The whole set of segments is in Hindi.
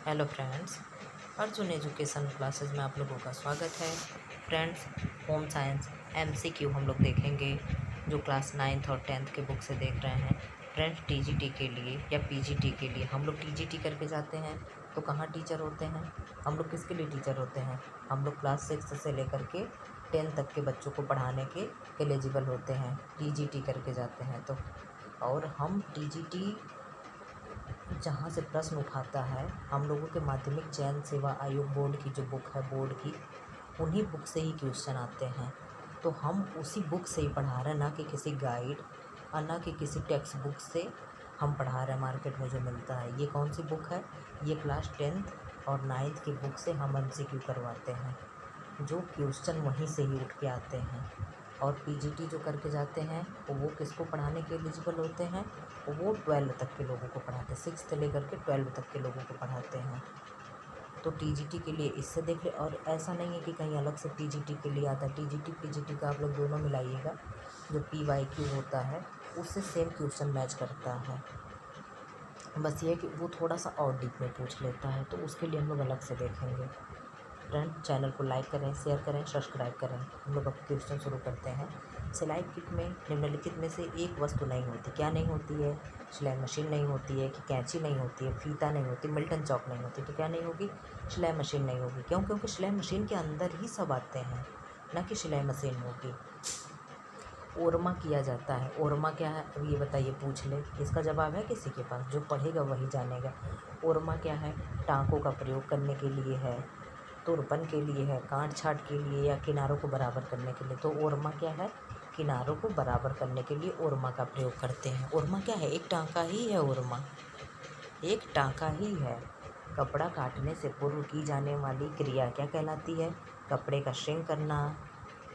Hello friends, Arjun education classes में आप लोगों का स्वागत है। फ्रेंड्स, होम साइंस एमसीक्यू हम लोग देखेंगे जो क्लास 9th और 10th के बुक से देख रहे हैं। फ्रेंड्स, टीजीटी के लिए या पीजीटी के लिए हम लोग टीजीटी करके जाते हैं तो कहाँ टीचर होते हैं? हम लोग किसके लिए टीचर होते हैं? हम लोग क्लास 6 से लेकर के 10 तक के बच्चों को पढ़ाने के एलिजिबल होते हैं, टीजीटी करके जाते हैं तो। और हम टीजीटी जहाँ से प्रश्न उठाता है, हम लोगों के माध्यमिक चयन सेवा आयोग बोर्ड की जो बुक है, बोर्ड की, उन्हीं बुक से ही क्वेश्चन आते हैं। तो हम उसी बुक से ही पढ़ा रहे हैं, ना कि किसी गाइड और ना कि किसी टेक्स्ट बुक से हम पढ़ा रहे हैं मार्केट में जो मिलता है। ये कौन सी बुक है? ये क्लास 10th और 9th की बुक से हम एमसीक्यू करवाते हैं, जो क्वेश्चन वहीं से ही उठ के आते हैं। और पीजीटी जो करके जाते हैं वो किसको पढ़ाने के एलिजिबल होते हैं? वो 12 तक के लोगों को पढ़ाते हैं, 6 से लेकर के 12 तक के लोगों को पढ़ाते हैं। तो टीजीटी के लिए इससे देख ले। और ऐसा नहीं है कि कहीं अलग से पीजीटी के लिए आता है। टीजीटी पीजीटी का आप लोग दोनों मिलाइएगा, जो पीवाईक्यू होता है उससे सेम क्वेश्चन मैच करता है। बस ये है कि वो थोड़ा सा और डीप में पूछ लेता है, तो उसके लिए हम लोग अलग से देखेंगे। फ्रेंड, चैनल को लाइक करें, शेयर करें, सब्सक्राइब करें। हम लोग अब क्वेश्चन शुरू करते हैं। सिलाई किट में निम्नलिखित में से एक वस्तु नहीं होती। क्या नहीं होती है? सिलाई मशीन नहीं होती है, कि कैंची नहीं होती है, फीता नहीं होती, मिल्टन चौक नहीं होती। तो क्या नहीं होगी? सिलाई मशीन नहीं होगी। क्यों? क्योंकि सिलाई मशीन के अंदर ही सब आते हैं, ना कि सिलाई मशीन होगी। ओरमा किया जाता है। ओरमा क्या है? अब ये बताइए, पूछ ले। इसका जवाब है किसी के पास? जो पढ़ेगा वही जानेगा। ओरमा क्या है? टाँकों का प्रयोग करने के लिए है, तुरपन के लिए है, काट छाट के लिए, या किनारों को बराबर करने के लिए। तो ओरमा क्या है? किनारों को बराबर करने के लिए ओरमा का प्रयोग करते हैं। ओरमा क्या है? एक टाँका ही है ओरमा, एक टाँका ही है। कपड़ा काटने से पूर्व की जाने वाली क्रिया क्या कहलाती है? कपड़े का श्रिंक करना,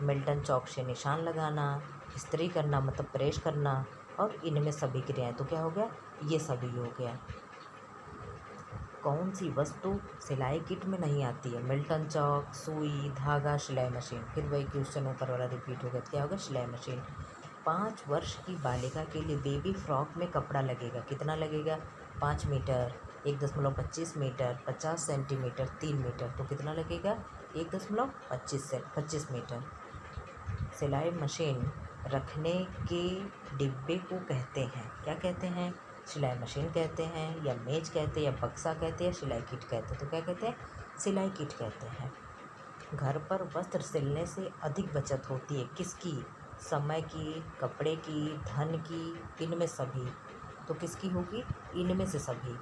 मिल्टन चौक से निशान लगाना, इस्त्री करना मतलब प्रेस करना, और इनमें सभी क्रियाएं। तो क्या हो गया? ये सभी हो गया। कौन सी वस्तु सिलाई किट में नहीं आती है? मिल्टन चौक, सुई, धागा, सिलाई मशीन। फिर वही क्वेश्चन ऊपर वाला रिपीट हो गया। क्या होगा? सिलाई मशीन। 5 वर्ष की बालिका के लिए बेबी फ्रॉक में कपड़ा लगेगा। कितना लगेगा? 5 मीटर, 1.25 मीटर, 50 सेंटीमीटर, 3 मीटर। तो कितना लगेगा? 1.25 मीटर। सिलाई मशीन रखने के डिब्बे को कहते हैं, क्या कहते हैं? सिलाई मशीन कहते हैं, या मेज कहते हैं, या बक्सा कहते हैं, सिलाई किट कहते हैं। तो क्या कहते हैं? सिलाई किट कहते हैं। घर पर वस्त्र सिलने से अधिक बचत होती है। किसकी? समय की, कपड़े की, धन की, इनमें सभी। तो किसकी होगी? इनमें से सभी।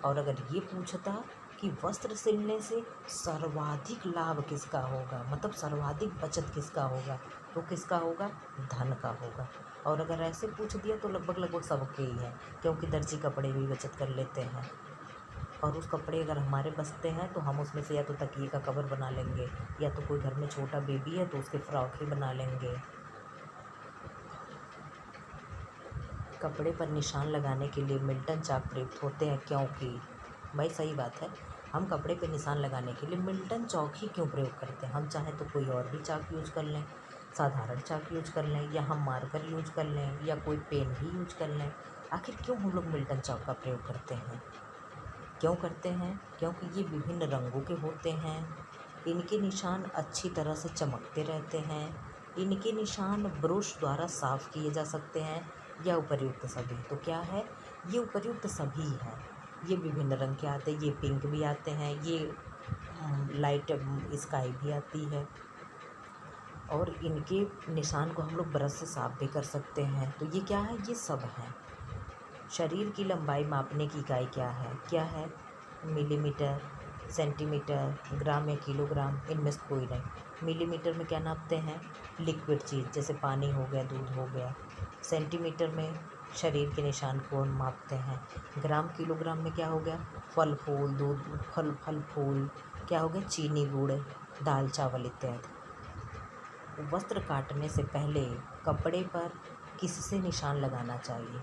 और अगर ये पूछता कि वस्त्र सिलने से सर्वाधिक लाभ किसका होगा, मतलब सर्वाधिक बचत किसका होगा, तो किसका होगा? धन का होगा। और अगर ऐसे पूछ दिया तो लगभग लगभग सबके ही है, क्योंकि दर्जी कपड़े भी बचत कर लेते हैं। और उस कपड़े अगर हमारे बचते हैं तो हम उसमें से या तो तकिए का कवर बना लेंगे, या तो कोई घर में छोटा बेबी है तो उसके फ्रॉक ही बना लेंगे। कपड़े पर निशान लगाने के लिए मिल्टन चाक प्रयुक्त होते हैं, क्योंकि भाई सही बात है, हम कपड़े पे निशान लगाने के लिए मिल्टन चौक ही क्यों प्रयोग करते हैं? हम चाहें तो कोई और भी चाक यूज कर लें, साधारण चाक यूज कर लें, या हम मार्कर यूज कर लें, या कोई पेन ही यूज कर लें। आखिर क्यों हम लोग मिल्टन चौक का प्रयोग करते हैं? क्यों करते हैं? क्योंकि ये विभिन्न रंगों के होते हैं, इनके निशान अच्छी तरह से चमकते रहते हैं, इनके निशान ब्रश द्वारा साफ किए जा सकते हैं, या उपर्युक्त सभी। तो क्या है? ये उपर्युक्त सभी है। ये विभिन्न रंग के आते हैं, ये पिंक भी आते हैं, ये लाइट स्काई भी आती है, और इनके निशान को हम लोग ब्रश से साफ भी कर सकते हैं। तो ये क्या है? ये सब है। शरीर की लंबाई मापने की इकाई क्या है? क्या है? मिलीमीटर, सेंटीमीटर, ग्राम या किलोग्राम, इनमें से कोई नहीं। मिलीमीटर में क्या नापते हैं? लिक्विड चीज़, जैसे पानी हो गया, दूध हो गया। सेंटीमीटर में शरीर के निशान को हम मापते हैं। ग्राम किलोग्राम में क्या हो गया? फल फूल, दूध, फल फल फूल, क्या हो गया? चीनी, गुड़, दाल चावल इत्यादि। वस्त्र काटने से पहले कपड़े पर किससे निशान लगाना चाहिए?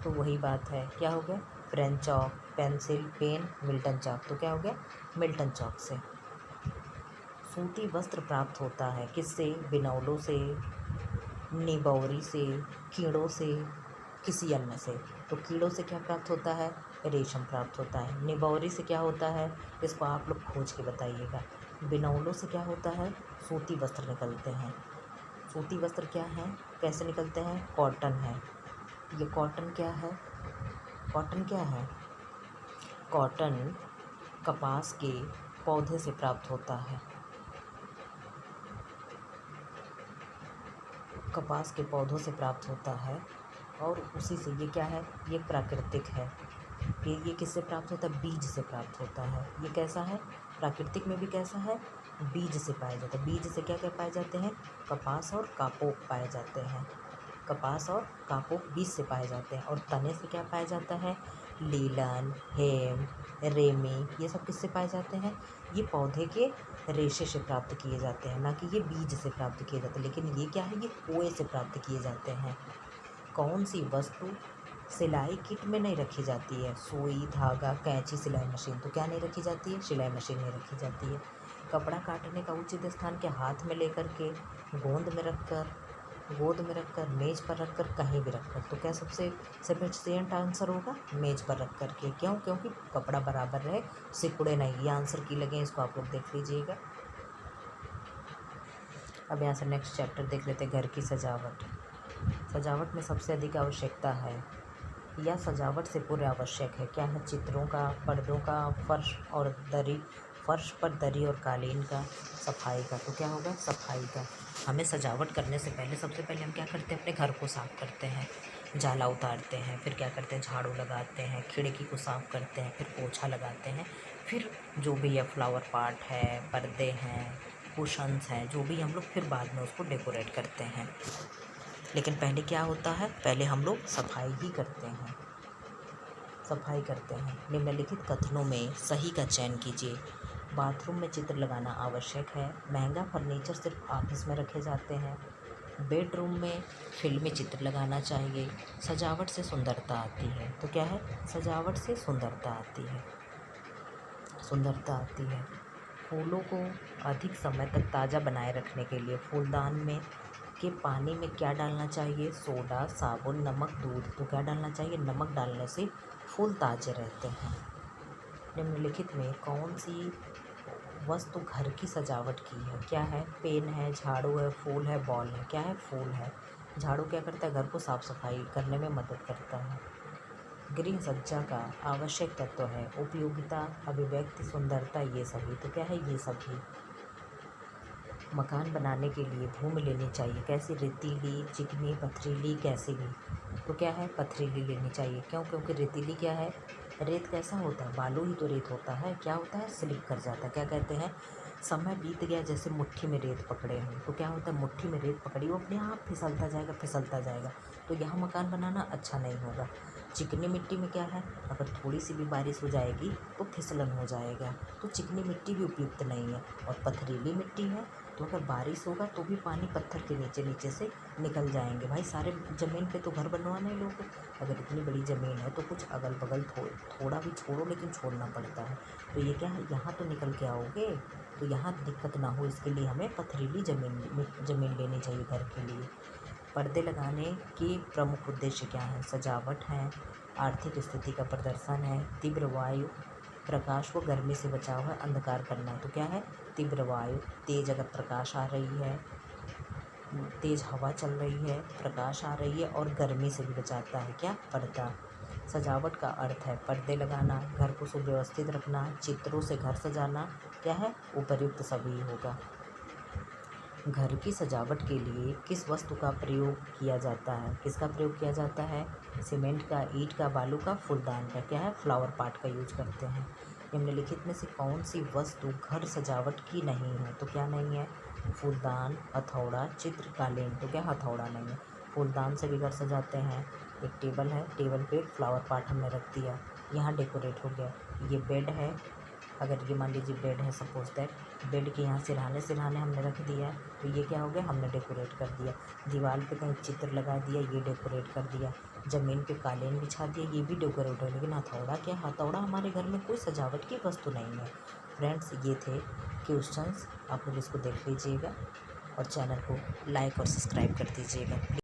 तो वही बात है, क्या हो गया? French chalk, pencil, pen, Milton chalk. तो क्या हो गया? मिल्टन चॉक से। सूती वस्त्र प्राप्त होता है किससे? बिनौलों से, निबौरी से, कीड़ों से, किसी अन्य से। तो कीड़ों से क्या प्राप्त होता है? रेशम प्राप्त होता है। निबौरी से क्या होता है, इसको आप लोग खोज के बताइएगा। बिनौलों से क्या होता है, सूती वस्त्र निकलते हैं। सूती वस्त्र क्या है, कैसे निकलते हैं, कॉटन है। ये कॉटन क्या है, कॉटन क्या है, कॉटन कपास के पौधे से प्राप्त होता है। कपास के पौधों से प्राप्त होता है और उसी से ये क्या है, ये प्राकृतिक है। ये किससे प्राप्त होता है, बीज से प्राप्त होता है। ये कैसा है, प्राकृतिक में भी कैसा है, बीज से पाया जाता है। बीज से क्या क्या पाए जाते हैं, कपास और कापोक पाए जाते हैं। कपास और कापोक बीज से पाए जाते हैं। और तने से क्या पाया जाता है, लीलन, हेम, रेमी, ये सब किससे पाए जाते हैं, ये पौधे के रेशे से प्राप्त किए जाते हैं, ना कि ये बीज से प्राप्त किए जाते हैं। लेकिन ये क्या है, ये कोए से प्राप्त किए जाते हैं। कौन सी वस्तु सिलाई किट में नहीं रखी जाती है, सुई, धागा, कैंची, सिलाई मशीन, तो क्या नहीं रखी जाती है, सिलाई मशीन नहीं रखी जाती है। कपड़ा काटने का उचित स्थान क्या, हाथ में लेकर के, गोंद में रखकर, मेज पर रखकर, कहीं भी रखकर, तो क्या सबसे सफिशिएंट आंसर होगा, मेज पर रख कर के। क्यों, क्योंकि कपड़ा बराबर रहे, सिकुड़े नहीं। ये आंसर की लगे, इसको आप लोग देख लीजिएगा। अब यहाँ से नेक्स्ट चैप्टर देख लेते हैं, घर की सजावट। सजावट में सबसे अधिक आवश्यकता है या सजावट से पूर्व आवश्यक है, क्या है, चित्रों का, पर्दों का, फर्श पर दरी और कालीन का, सफाई का। तो क्या होगा, सफाई का। हमें सजावट करने से पहले सबसे पहले हम क्या करते हैं, अपने घर को साफ़ करते हैं, जाला उतारते हैं, फिर क्या करते हैं, झाड़ू लगाते हैं, खिड़की को साफ़ करते हैं, फिर पोछा लगाते हैं, फिर जो भी है फ्लावर पॉट है, पर्दे हैं, कुशन्स हैं, जो भी हम लोग फिर बाद में उसको डेकोरेट करते हैं। लेकिन पहले क्या होता है, पहले हम लोग सफाई ही करते हैं, सफाई करते हैं। निम्नलिखित कथनों में सही का चयन कीजिए। बाथरूम में चित्र लगाना आवश्यक है। महंगा फर्नीचर सिर्फ ऑफिस में रखे जाते हैं। बेडरूम में फिल्मी चित्र लगाना चाहिए। सजावट से सुंदरता आती है, तो क्या है, सजावट से सुंदरता आती है, सुंदरता आती है। फूलों को अधिक समय तक ताज़ा बनाए रखने के लिए फूलदान में के पानी में क्या डालना चाहिए, सोडा, साबुन, नमक, दूध। तो क्या डालना चाहिए, नमक डालने से फूल ताज़े रहते हैं। निम्नलिखित में कौन सी वस्तु घर की सजावट की है, क्या है, पेन है, झाड़ू है, फूल है, बॉल है। क्या है, फूल है। झाड़ू क्या करता है, घर को साफ सफाई करने में मदद करता है। गृह सज्जा का आवश्यक तत्व है उपयोगिता, अभिव्यक्ति, सुंदरता, ये सभी। तो क्या है, ये सभी। मकान बनाने के लिए भूमि लेनी चाहिए, कैसी, रेतीली, चिकनी, पथरीली, कैसी भी। तो क्या है, पथरीली लेनी चाहिए। क्यों, क्योंकि रेतीली क्या है, रेत कैसा होता है, बालू ही तो रेत होता है, क्या होता है, स्लिप कर जाता है। क्या कहते हैं, समय बीत गया जैसे मुट्ठी में रेत पकड़े हैं। तो क्या होता है, मुट्ठी में रेत पकड़ी, वो अपने आप फिसलता जाएगा, फिसलता जाएगा। तो यहाँ मकान बनाना अच्छा नहीं होगा। चिकनी मिट्टी में क्या है, अगर थोड़ी सी भी बारिश हो जाएगी तो फिसलन हो जाएगा, तो चिकनी मिट्टी भी उपयुक्त नहीं है। और पथरीली मिट्टी है, तो अगर बारिश होगा तो भी पानी पत्थर के नीचे से निकल जाएंगे। भाई सारे ज़मीन पे तो घर बनवाने लोग, अगर इतनी बड़ी ज़मीन है तो कुछ अगल बगल थोड़ा भी छोड़ो, लेकिन छोड़ना पड़ता है। तो ये क्या है, यहाँ तो निकल के आओगे, तो यहाँ दिक्कत ना हो, इसके लिए हमें पथरीली ज़मीन लेनी चाहिए घर के लिए। पर्दे लगाने के प्रमुख उद्देश्य क्या हैं, सजावट है, आर्थिक स्थिति का प्रदर्शन है, तीव्र वायु, प्रकाश को गर्मी से बचाव है, अंधकार करना है। तो क्या है, तीव्र वायु, तेज अगर प्रकाश आ रही है, तेज हवा चल रही है, प्रकाश आ रही है, और गर्मी से भी बचाता है, क्या, पर्दा। सजावट का अर्थ है पर्दे लगाना, घर को सुव्यवस्थित रखना, चित्रों से घर सजाना, क्या है, उपर्युक्त सभी होगा। घर की सजावट के लिए किस वस्तु का प्रयोग किया जाता है, किसका प्रयोग किया जाता है, सीमेंट का, ईंट का, बालू का, फूलदान का। क्या है, फ्लावर पॉट का यूज करते हैं। निम्नलिखित में से कौन सी वस्तु घर सजावट की नहीं है, तो क्या नहीं है, फूलदान, हथौड़ा, चित्र, कालीन। तो क्या, हथौड़ा नहीं है। फूलदान से भी घर सजाते हैं। एक टेबल है, टेबल पे एक फ्लावर पॉट हमने रख दिया, यहाँ डेकोरेट हो गया। ये बेड है, अगर ये मान लीजिए बेड है, सपोज दैट, बेड के यहाँ सिरहाने हमने रख दिया, तो ये क्या हो गया, हमने डेकोरेट कर दिया। दीवार पे कहीं चित्र लगा दिया, ये डेकोरेट कर दिया। ज़मीन पे कालीन बिछा दिया, ये भी डेकोरेट है। लेकिन हथौड़ा क्या, हथौड़ा हमारे घर में कोई सजावट की वस्तु नहीं है। फ्रेंड्स, ये थे क्वेश्चंस, आप लोग इसको देख लीजिएगा और चैनल को लाइक और सब्सक्राइब कर दीजिएगा।